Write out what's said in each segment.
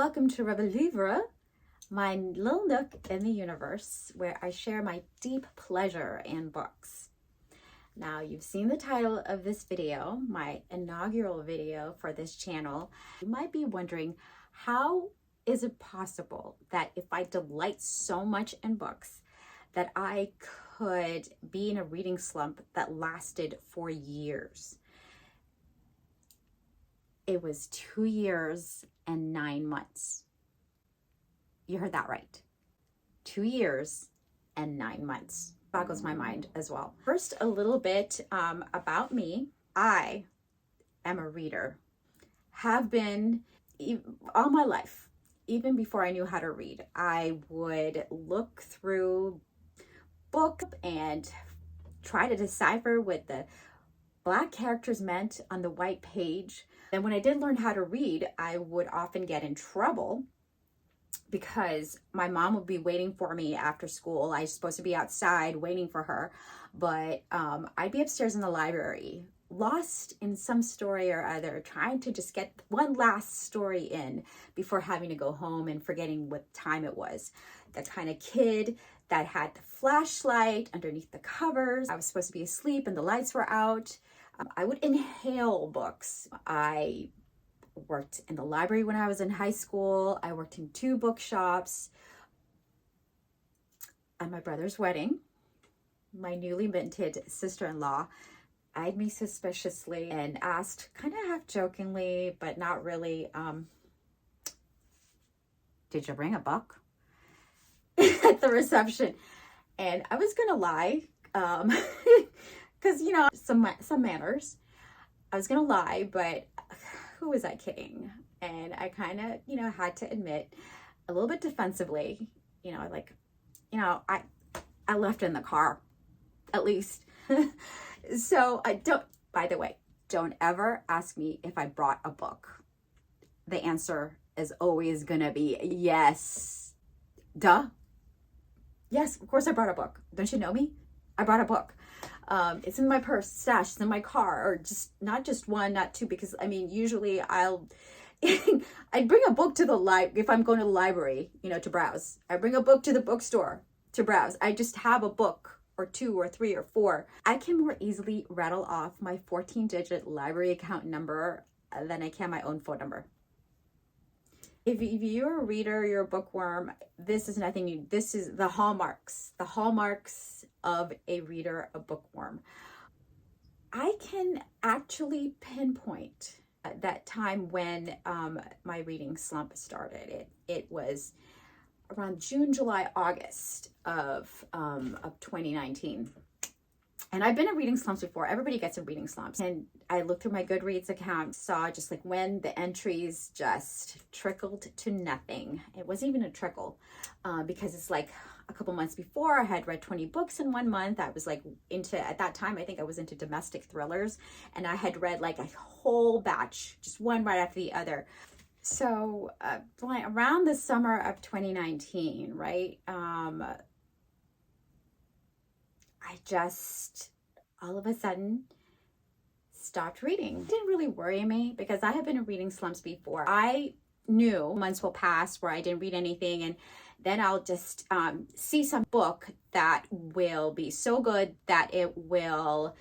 welcome to Revelivre, my little nook in the universe where I share my deep pleasure in books. Now, you've seen the title of this video, my inaugural video for this channel. You might be wondering, how is it possible that if I delight so much in books that I could be in a reading slump that lasted for years? It was 2 years and 9 months. You heard that right. 2 years and 9 months. Boggles my mind as well. First, a little bit about me. I am a reader. Have been all my life. Even before I knew how to read, I would look through books and try to decipher what the black characters meant on the white page. And when I did learn how to read, I would often get in trouble because my mom would be waiting for me after school. I was supposed to be outside waiting for her, but I'd be upstairs in the library, lost in some story or other, trying to just get one last story in before having to go home and forgetting what time it was. The kind of kid that had the flashlight underneath the covers. I was supposed to be asleep and the lights were out. I would inhale books. I worked in the library when I was in high school. I worked in 2 bookshops. At my brother's wedding, my newly minted sister-in-law eyed me suspiciously and asked, kind of half jokingly, but not really, did you bring a book? At the reception. And I was gonna lie, because some manners. I was gonna lie, but who was I kidding? And I kind of had to admit a little bit defensively, I left it in the car, at least. So by the way, don't ever ask me if I brought a book. The answer is always gonna be yes. Duh. Yes, of course I brought a book. Don't you know me? I brought a book. It's in my purse, stash, it's in my car, or just not just one, not 2, because usually I'd bring a book to the if I'm going to the library, to browse. I bring a book to the bookstore to browse. I just have a book or 2 or 3 or 4. I can more easily rattle off my 14-digit library account number than I can my own phone number. If you're a reader, you're a bookworm, this is nothing new. This is the hallmarks of a reader, a bookworm. I can actually pinpoint that time when my reading slump started. It was around June, July, August of 2019. And I've been in reading slumps before. Everybody gets in reading slumps. And I looked through my Goodreads account, saw just like when the entries just trickled to nothing. It wasn't even a trickle because it's like a couple months before I had read 20 books in 1 month. I was like at that time, I think I was into domestic thrillers, and I had read like a whole batch, just one right after the other. So around the summer of 2019, right? I just all of a sudden stopped reading. It didn't really worry me because I have been in reading slumps before. I knew months will pass where I didn't read anything, and then I'll just see some book that will be so good that it will,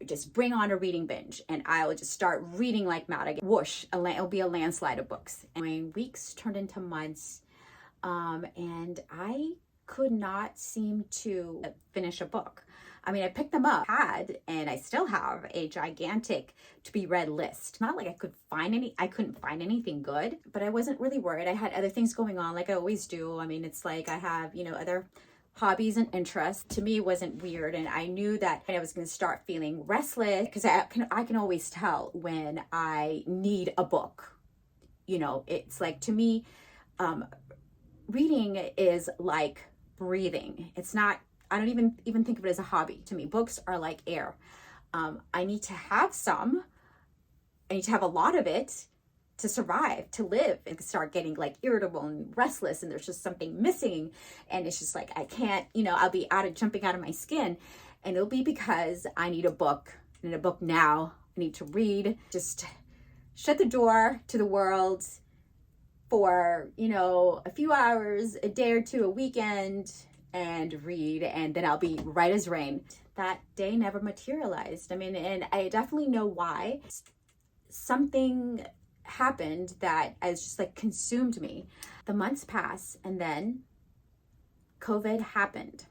just bring on a reading binge, and I'll just start reading like mad again. Whoosh, it'll be a landslide of books. And weeks turned into months, and I could not seem to finish a book. I picked them up, and I still have a gigantic to be read list. Not like I couldn't find anything good, but I wasn't really worried. I had other things going on like I always do. It's like I have, other hobbies and interests. To me, it wasn't weird. And I knew that I was going to start feeling restless because I can always tell when I need a book. It's like, to me, reading is like breathing. It's not, I don't even think of it as a hobby. To me, books are like air. I need to have some. I need to have a lot of it to survive, to live, and start getting like irritable and restless, and there's just something missing, and it's just like I can't, I'll be jumping out of my skin, and it'll be because I need a book. I need a book now. I need to read. Just shut the door to the world for, a few hours, a day or two, a weekend, and read, and then I'll be right as rain. That day never materialized. I mean, and I definitely know why. Something happened that has just like consumed me. The months pass, and then COVID happened.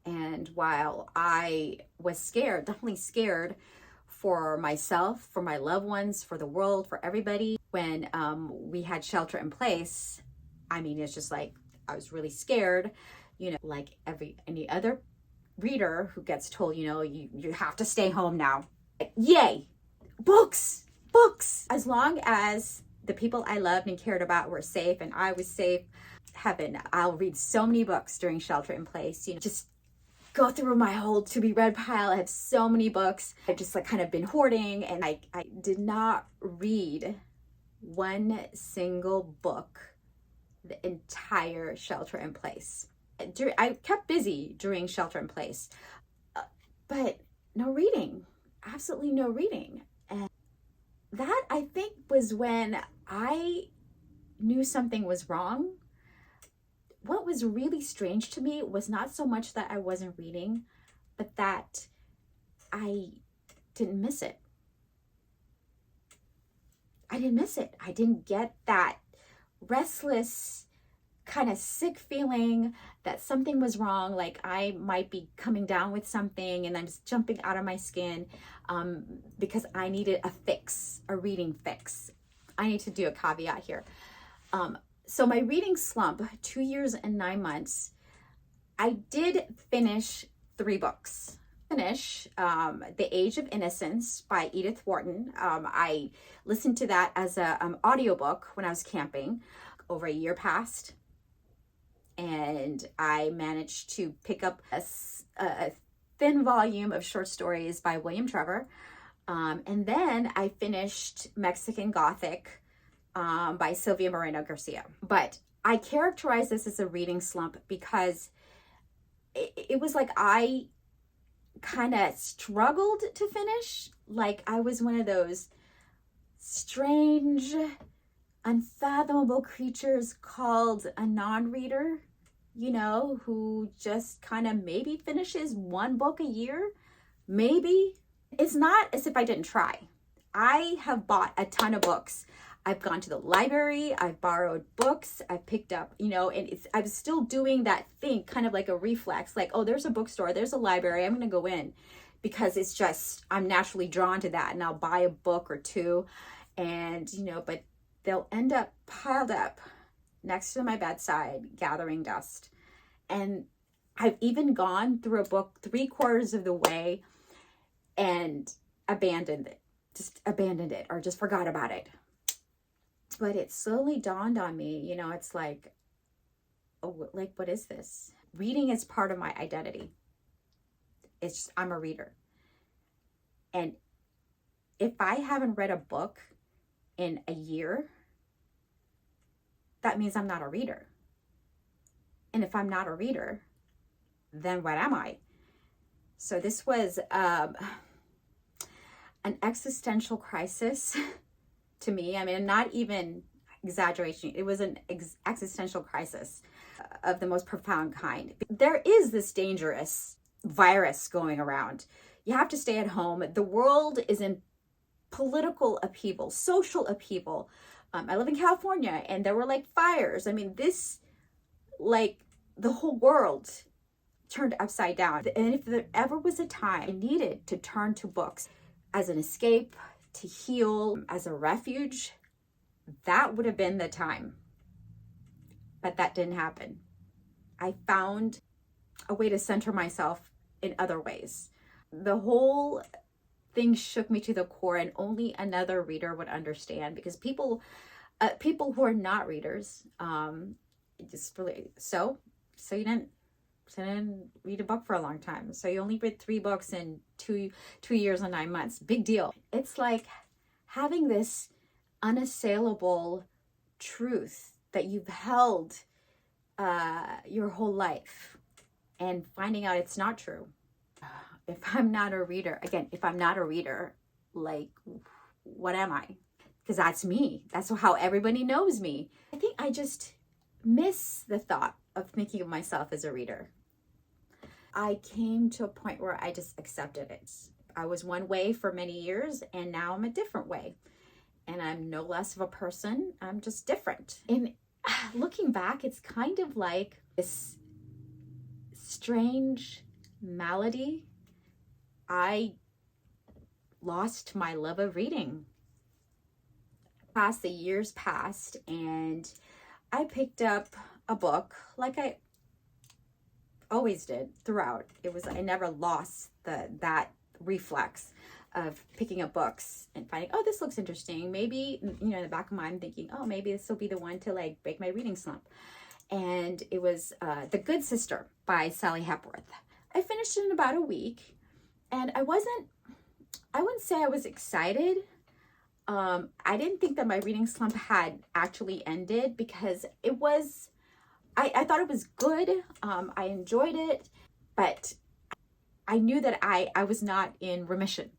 And while I was scared, definitely scared for myself, for my loved ones, for the world, for everybody, when we had shelter in place, I mean, it's just like, I was really scared, like any other reader who gets told, you have to stay home now. Yay, books. As long as the people I loved and cared about were safe and I was safe, heaven, I'll read so many books during shelter in place, just go through my whole to be read pile. I have so many books. I've just like kind of been hoarding, and I did not read one single book the entire shelter in place. I kept busy during shelter in place, but no reading, absolutely no reading. And that, I think, was when I knew something was wrong. What was really strange to me was not so much that I wasn't reading, but that I didn't miss it. I didn't get that restless, kind of sick feeling that something was wrong, like I might be coming down with something and I'm just jumping out of my skin because I needed a fix, a reading fix. I need to do a caveat here. So my reading slump, 2 years and 9 months, I did finish 3 books. The Age of Innocence by Edith Wharton. I listened to that as a audiobook when I was camping. Over a year passed, and I managed to pick up a thin volume of short stories by William Trevor. And then I finished Mexican Gothic by Silvia Moreno Garcia. But I characterize this as a reading slump because it was like I kind of struggled to finish. Like I was one of those strange, unfathomable creatures called a non-reader, who just kind of maybe finishes 1 book a year. Maybe. It's not as if I didn't try. I have bought a ton of books. I've gone to the library, I've borrowed books, I've picked up, and I'm still doing that thing, kind of like a reflex, like, oh, there's a bookstore, there's a library, I'm going to go in, because it's just, I'm naturally drawn to that, and I'll buy a book or 2, and, but they'll end up piled up next to my bedside, gathering dust. And I've even gone through a book 3/4 of the way and abandoned it, or just forgot about it. But it slowly dawned on me, it's like, oh, like, what is this? Reading is part of my identity. It's just, I'm a reader. And if I haven't read a book in a year, that means I'm not a reader. And if I'm not a reader, then what am I? So this was an existential crisis to me. I mean, not even exaggeration. It was an existential crisis of the most profound kind. There is this dangerous virus going around. You have to stay at home. The world is in political upheaval, social upheaval. I live in California, and there were like fires. I mean, like the whole world turned upside down. And if there ever was a time I needed to turn to books as an escape, to heal, as a refuge, that would have been the time. But that didn't happen. I found a way to center myself in other ways. The whole thing shook me to the core, and only another reader would understand, because people who are not readers, just really, so you didn't read a book for a long time. So you only read 3 books in 2 years and 9 months. Big deal. It's like having this unassailable truth that you've held your whole life, and finding out it's not true. If I'm not a reader, like, what am I? because that's me. That's how everybody knows me. I think I just miss the thought of thinking of myself as a reader. I came to a point where I just accepted it. I was one way for many years, and now I'm a different way. And I'm no less of a person. I'm just different. And looking back, it's kind of like this strange malady. I lost my love of reading. The years passed, and I picked up a book like I always did throughout. I never lost that reflex of picking up books and finding, oh, this looks interesting. Maybe, in the back of my mind thinking, oh, maybe this will be the one to like break my reading slump. And it was The Good Sister by Sally Hepworth. I finished it in about a week, and I wouldn't say I was excited. I didn't think that my reading slump had actually ended, because I thought it was good. I enjoyed it, but I knew that I was not in remission.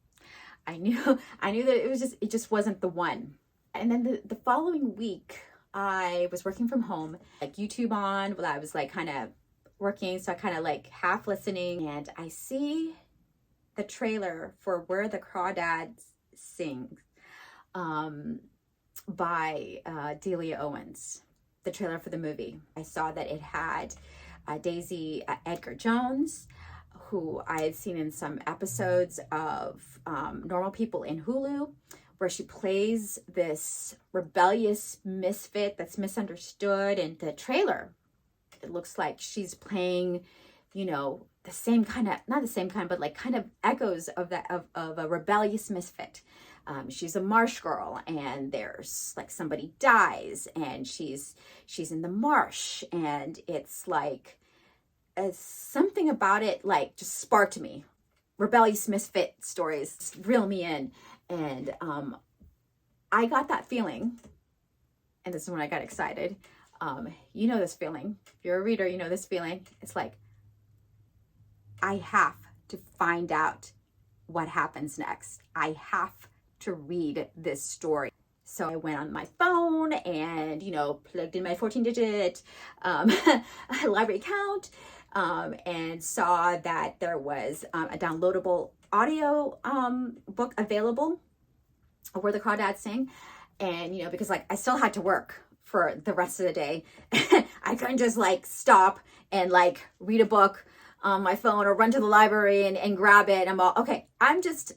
I knew that it just wasn't the one. And then the following week, I was working from home, like YouTube on, while I was like kind of working. So I kind of like half listening, and I see the trailer for Where the Crawdads Sing by Delia Owens, the trailer for the movie. I saw that it had Daisy Edgar Jones, who I had seen in some episodes of Normal People in Hulu, where she plays this rebellious misfit that's misunderstood. And the trailer, it looks like she's playing, the same kind of, not the same kind, but like kind of echoes of that, of a rebellious misfit. She's a marsh girl, and there's like somebody dies, and she's in the marsh, and it's like something about it like just sparked me. Rebellious misfit stories reel me in, and I got that feeling, and this is when I got excited. This feeling. If you're a reader, you know this feeling. It's like, I have to find out what happens next. I have to read this story. So I went on my phone and, plugged in my 14-digit library account, and saw that there was a downloadable audio book available, Where the Crawdads Sing. And, because like I still had to work for the rest of the day, I couldn't just like stop and like read a book on my phone or run to the library and grab it. I'm all, okay, I'm just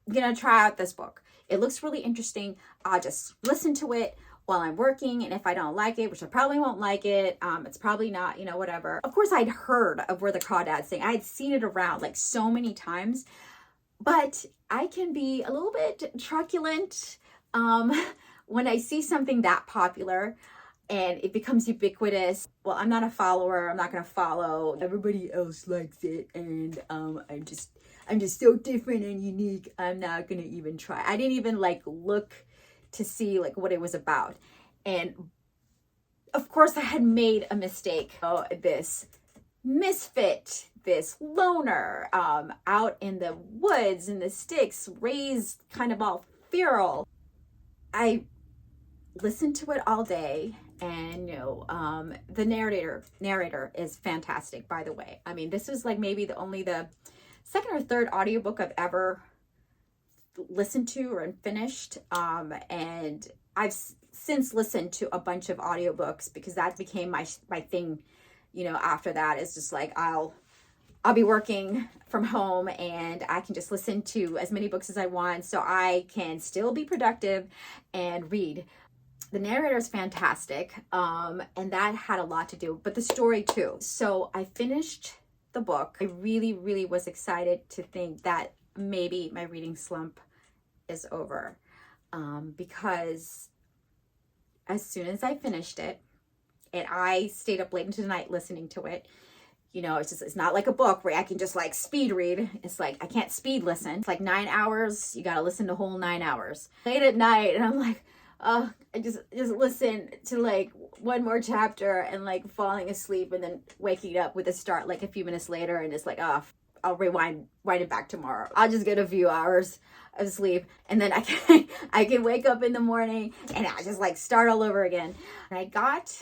gonna try out this book. It looks really interesting. I'll just listen to it while I'm working. And if I don't like it, which I probably won't like it, it's probably not, whatever. Of course, I'd heard of Where the Crawdads Sing. I had seen it around like so many times, but I can be a little bit truculent when I see something that popular and it becomes ubiquitous. Well, I'm not a follower. I'm not going to follow. Everybody else likes it, and I'm just so different and unique. I'm not going to even try. I didn't even like look to see like what it was about. And of course I had made a mistake. Oh, this misfit, this loner, out in the woods, in the sticks, raised kind of all feral. I listened to it all day, and the narrator is fantastic, by the way. I mean, this was like maybe the second or third audiobook I've ever listened to or finished, and I've since listened to a bunch of audiobooks, because that became my thing. After that, it's just like I'll be working from home, and I can just listen to as many books as I want, so I can still be productive and read. The narrator is fantastic, and that had a lot to do, but the story too. So I finished the book. I really, really was excited to think that maybe my reading slump is over, because as soon as I finished it, and I stayed up late into the night listening to it, it's not like a book where I can just like speed read. It's like I can't speed listen. It's like 9 hours. You got to listen the whole 9 hours late at night, and I'm like, I just listen to like one more chapter and like falling asleep, and then waking up with a start like a few minutes later, and it's like, I'll rewind it back tomorrow. I'll just get a few hours of sleep, and then I can wake up in the morning and I just like start all over again. And I got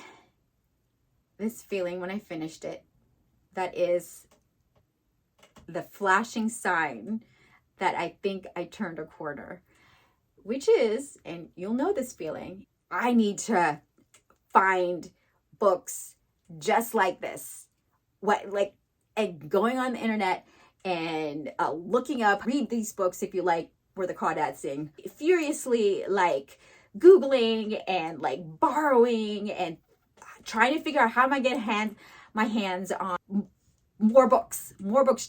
this feeling when I finished it that is the flashing sign that I think I turned a corner, which is, and you'll know this feeling, I need to find books just like this. And going on the internet and looking up, read these books if you like Where the Crawdads Sing, furiously like Googling and like borrowing and trying to figure out how am I get my hands on more books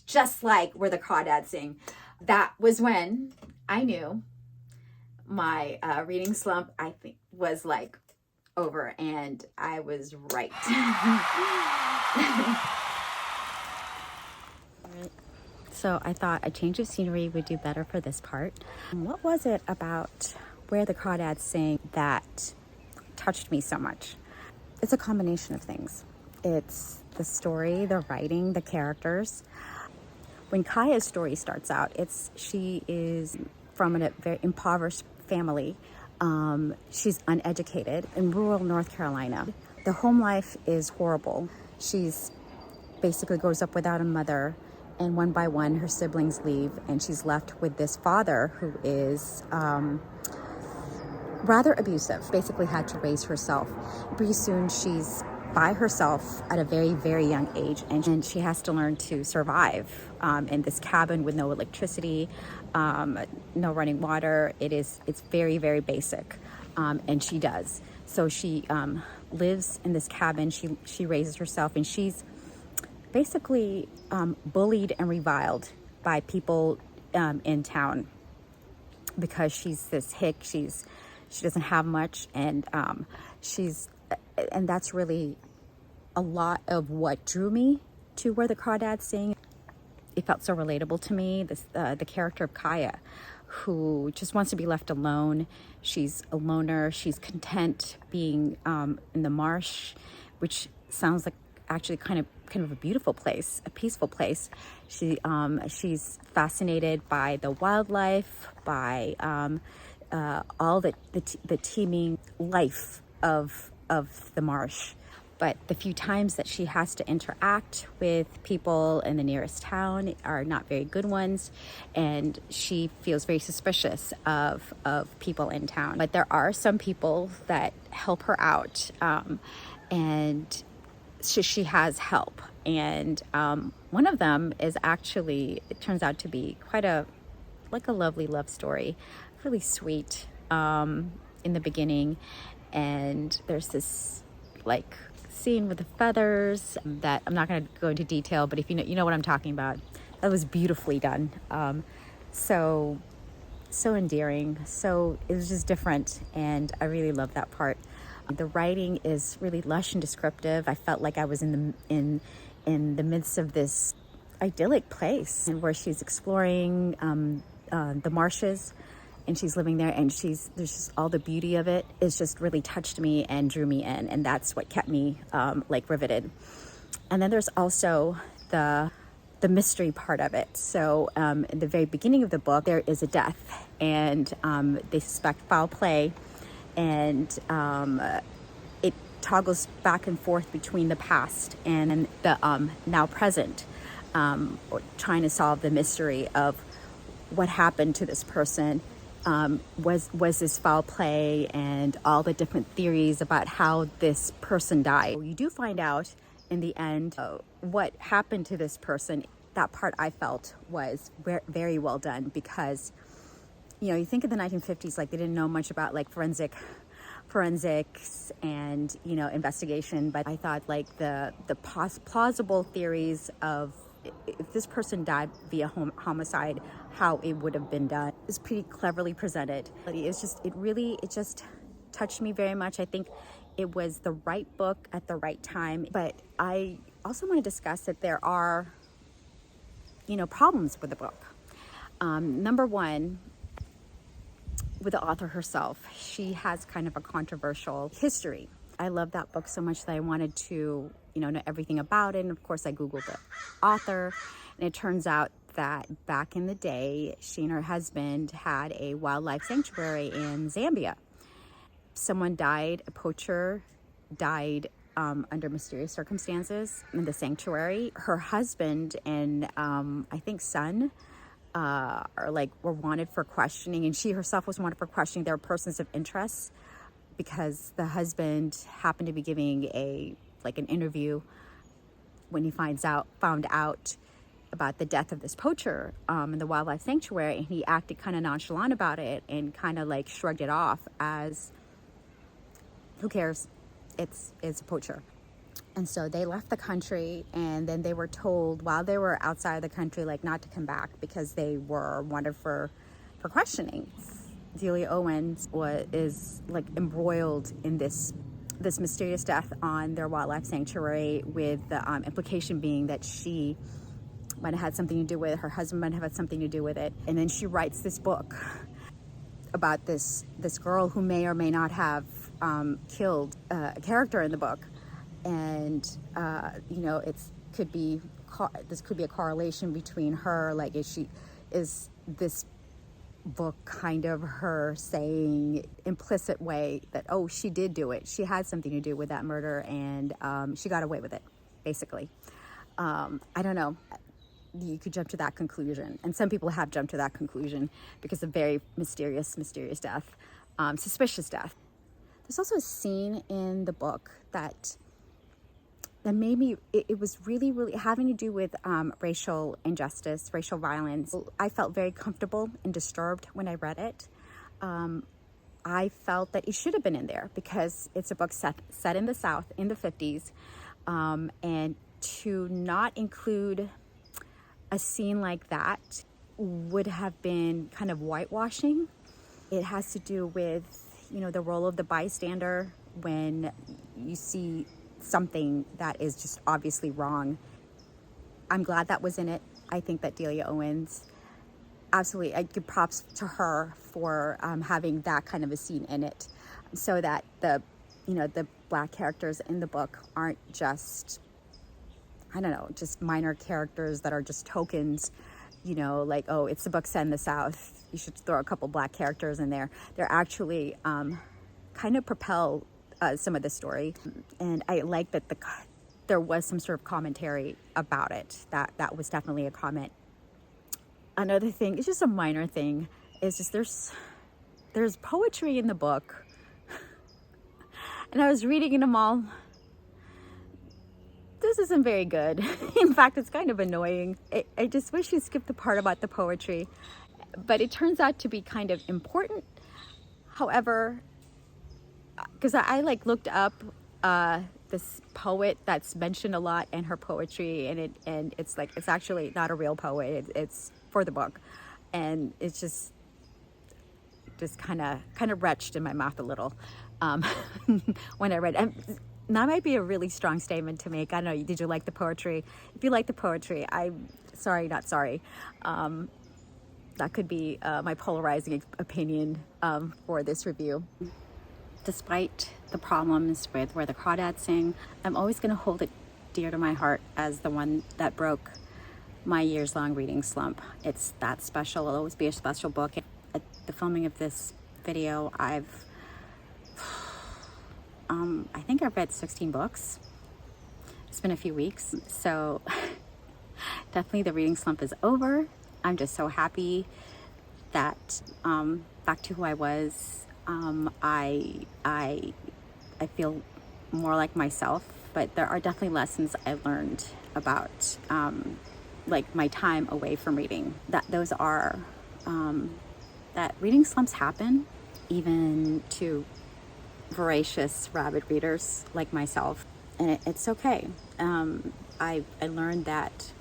just like Where the Crawdads Sing. That was when I knew my reading slump, I think, was like over, and I was right. So I thought a change of scenery would do better for this part. What was it about Where the Crawdads Sing that touched me so much? It's a combination of things. It's the story, the writing, the characters. When Kaya's story starts out, she is from a very impoverished family. She's uneducated in rural North Carolina. The home life is horrible. She's basically grows up without a mother, and one by one her siblings leave, and she's left with this father who is rather abusive, basically had to raise herself. Pretty soon she's by herself at a very, very young age, and she has to learn to survive in this cabin with no electricity, no running water. It's very, very basic, and she does. So she lives in this cabin, she raises herself, and she's basically bullied and reviled by people in town because she's this hick. She doesn't have much, and that's really a lot of what drew me to Where the Crawdads Sing. It felt so relatable to me. The character of Kaya, who just wants to be left alone. She's a loner. She's content being in the marsh, which sounds like actually kind of a beautiful place, a peaceful place. She's fascinated by the wildlife, by all the teeming life of the marsh. But the few times that she has to interact with people in the nearest town are not very good ones, and she feels very suspicious of people in town. But there are some people that help her out, and she has help. And one of them is actually, it turns out to be quite a lovely love story, really sweet in the beginning. And there's this like scene with the feathers that I'm not going to go into detail, but if you know what I'm talking about. That was beautifully done. So endearing. So it was just different, and I really love that part. The writing is really lush and descriptive. I felt like I was in the midst of this idyllic place, and where she's exploring the marshes, and she's living there, and there's just all the beauty of it. It's just really touched me and drew me in, and that's what kept me riveted. And then there's also the mystery part of it. So in the very beginning of the book, there is a death, and they suspect foul play, and it toggles back and forth between the past and the now present, trying to solve the mystery of what happened to this person. Was this foul play, and all the different theories about how this person died. You do find out in the end what happened to this person. That part I felt was very well done, because you think of the 1950s, like they didn't know much about like forensics and investigation, but I thought like the plausible theories of if this person died via homicide, how it would have been done is pretty cleverly presented. It just touched me very much. I think it was the right book at the right time. But I also want to discuss that there are, problems with the book. Number one, with the author herself, she has kind of a controversial history. I love that book so much that I wanted to know everything about it. And of course I Googled the author, and it turns out that back in the day, she and her husband had a wildlife sanctuary in Zambia. Someone died, a poacher died under mysterious circumstances in the sanctuary. Her husband and I think son were wanted for questioning, and she herself was wanted for questioning. They were persons of interest because the husband happened to be giving an interview when he found out about the death of this poacher in the wildlife sanctuary, and he acted kind of nonchalant about it and kind of like shrugged it off as, who cares, it's a poacher. And so they left the country, and then they were told while they were outside of the country, like, not to come back because they were wanted for questioning. Delia Owens is like embroiled in this mysterious death on their wildlife sanctuary, with the implication being that she might have had something to do with it, her husband might have had something to do with it. And then she writes this book about this girl who may or may not have killed a character in the book. And this could be a correlation between her, like, is this book kind of her saying implicit way that, oh, she did do it, she had something to do with that murder, and she got away with it, basically. I don't know, you could jump to that conclusion, and some people have jumped to that conclusion because of very mysterious death, suspicious death. There's also a scene in the book that made me, it was really having to do with racial injustice, racial violence. I felt very comfortable and disturbed when I read it. I felt that it should have been in there because it's a book set in the South in the 50s. And to not include a scene like that would have been kind of whitewashing. It has to do with, the role of the bystander when you see something that is just obviously wrong. I'm glad that was in it. I think that Delia Owens, absolutely, I give props to her for having that kind of a scene in it, so that the Black characters in the book aren't just, I don't know, just minor characters that are just tokens, like, oh, it's a book set in the South, you should throw a couple Black characters in there. They're actually kind of propel some of the story, and I like that there was some sort of commentary about it. That was definitely a comment. Another thing, it's just a minor thing, is just there's poetry in the book, and I was reading them all. This isn't very good. In fact, it's kind of annoying. I just wish you skipped the part about the poetry, but it turns out to be kind of important. However, because I looked up this poet that's mentioned a lot in her poetry, and it's actually not a real poet. It's for the book, and it's just kind of retched in my mouth a little when I read. And that might be a really strong statement to make. I don't know. Did you like the poetry? If you like the poetry, I'm sorry, not sorry. That could be my polarizing opinion for this review. Despite the problems with where the Crawdads sing, I'm always going to hold it dear to my heart as the one that broke my years-long reading slump. It's that special. It'll always be a special book. At the filming of this video, I think I've read 16 books. It's been a few weeks, so definitely the reading slump is over. I'm just so happy that back to who I was. I feel more like myself, but there are definitely lessons I learned about my time away from reading. Those are that reading slumps happen even to voracious, rabid readers like myself, and it's okay. I learned that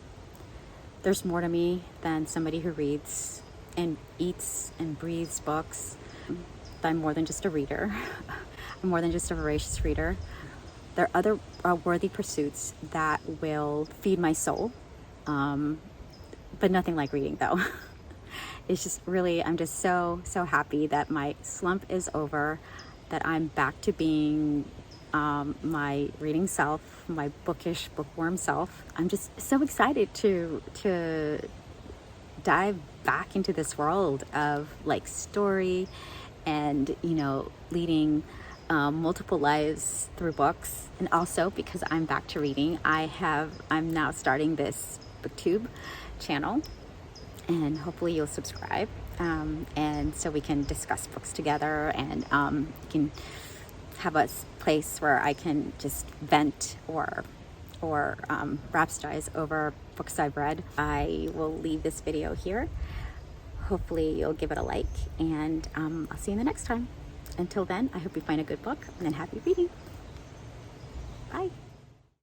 there's more to me than somebody who reads and eats and breathes books. I'm more than just a reader. I'm more than just a voracious reader. There are other worthy pursuits that will feed my soul, but nothing like reading, though. It's just really, I'm just so happy that my slump is over, that I'm back to being my reading self, my bookish, bookworm self. I'm just so excited to dive back into this world of like story and, you know, leading multiple lives through books. And also because I'm back to reading, I'm now starting this booktube channel, and hopefully you'll subscribe, and so we can discuss books together, and you can have a place where I can just vent or rhapsodize over books I've read. I will leave this video here. Hopefully you'll give it a like, and I'll see you in the next time. Until then, I hope you find a good book, and happy reading.